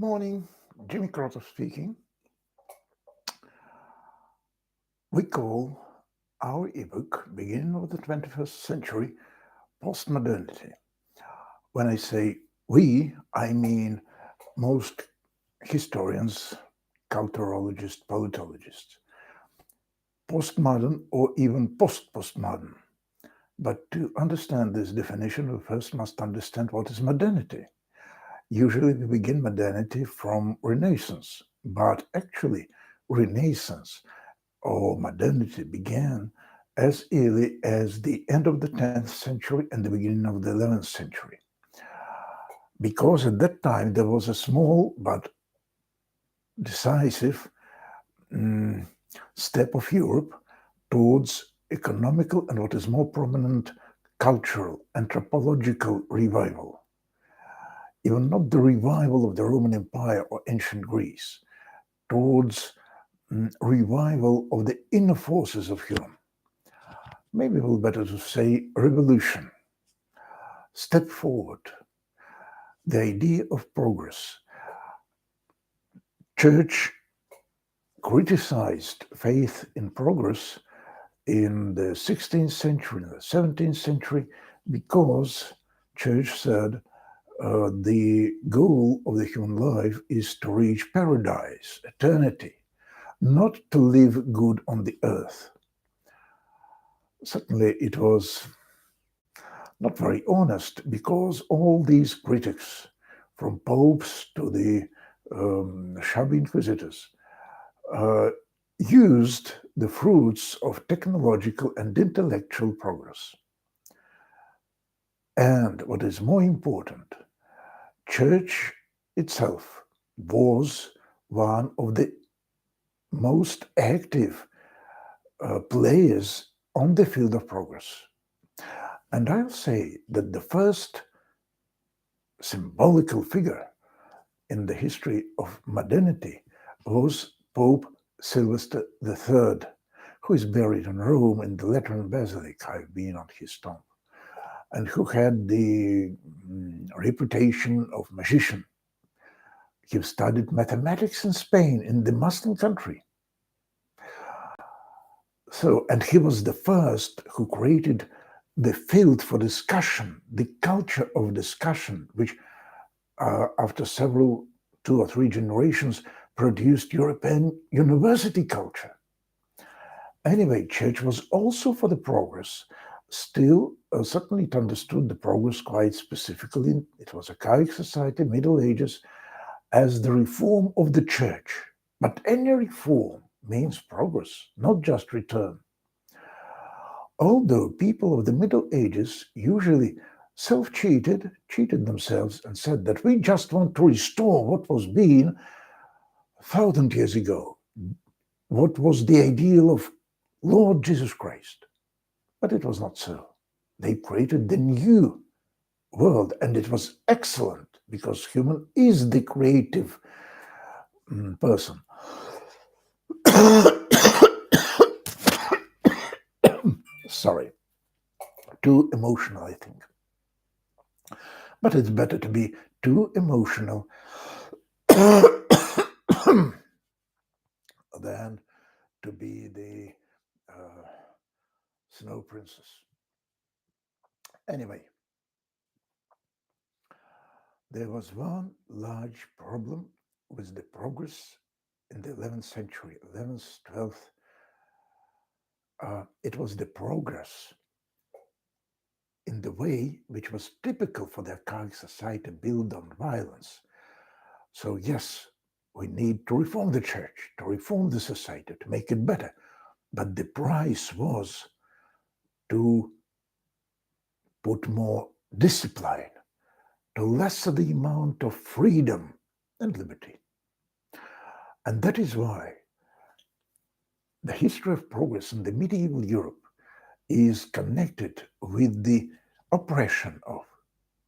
Morning, Jimmy Carter speaking. We call our ebook Beginning of the 21st Century Postmodernity. When I say we, I mean most historians, culturologists, politologists. Postmodern or even post-postmodern. But to understand this definition, we first must understand what is modernity. Usually we begin modernity from Renaissance, but actually Renaissance or modernity began as early as the end of the 10th century and the beginning of the 11th century. Because at that time there was a small but decisive mm, step of Europe towards economical and what is more prominent, cultural, anthropological revival. Even not the revival of the Roman Empire or ancient Greece, towards revival of the inner forces of human. Maybe it will be better to say revolution, step forward, the idea of progress. Church criticized faith in progress in the 16th century, in the 17th century, because church said the goal of the human life is to reach paradise, eternity, not to live good on the earth. Certainly it was not very honest because all these critics, from popes to the shabby inquisitors, uh, used the fruits of technological and intellectual progress. And what is more important, church itself was one of the most active players on the field of progress. And I'll say that the first symbolical figure in the history of modernity was Pope Sylvester III, who is buried in Rome in the Lateran Basilica. I've been on his tomb, and who had the reputation of magician. He studied mathematics in Spain, in the Muslim country. So, and he was the first who created the field for discussion, the culture of discussion, which after several, 2 or 3 generations, produced European university culture. Anyway, church was also for the progress. Still, certainly it understood the progress quite specifically. It was archaic society, Middle Ages, as the reform of the church. But any reform means progress, not just return. Although people of the Middle Ages usually cheated themselves, and said that we just want to restore what was being 1,000 years ago, what was the ideal of Lord Jesus Christ. But it was not so. They created the new world, and it was excellent because human is the creative person. Sorry, too emotional, I think. But it's better to be too emotional than to be the snow princess. Anyway, there was one large problem with the progress in the 11th century, 11th, 12th. It was the progress in the way which was typical for the archaic society built on violence. So yes, we need to reform the church, to reform the society, to make it better. But the price was to put more discipline, to lessen the amount of freedom and liberty. And that is why the history of progress in the medieval Europe is connected with the oppression of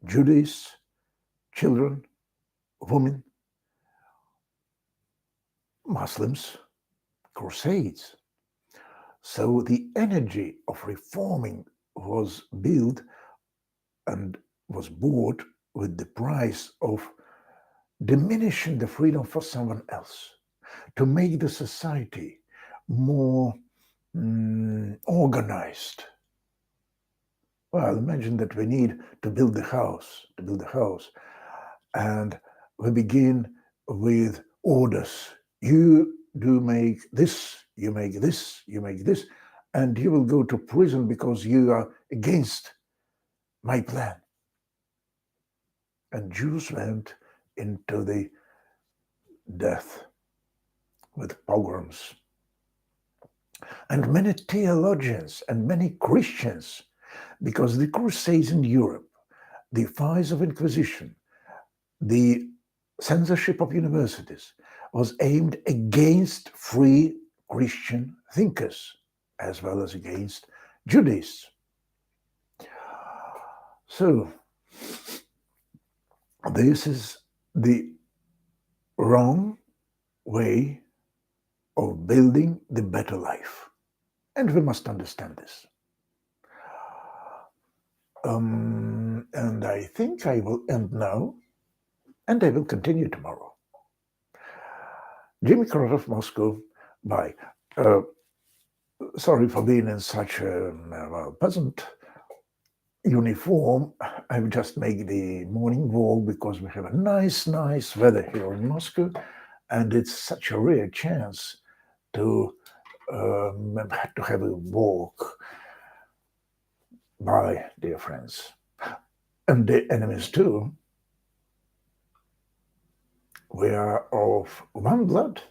Judaism, children, women, Muslims, crusades. So the energy of reforming was built and was bought with the price of diminishing the freedom for someone else, to make the society more organized. Well, imagine that we need to build the house, and we begin with orders. You do make this, you make this, you make this, and you will go to prison because you are against my plan. And Jews went into the death with pogroms. And many theologians and many Christians, because the Crusades in Europe, the fires of Inquisition, the censorship of universities was aimed against free Christian thinkers as well as against Judaism. So, this is the wrong way of building the better life. And we must understand this. And I think I will end now, and I will continue tomorrow. Jimmy Carter of Moscow. Bye. Sorry for being in such a pleasant uniform. I will just make the morning walk because we have a nice weather here in Moscow, and it's such a rare chance to have a walk. Bye, dear friends, and the enemies too. We are of one blood.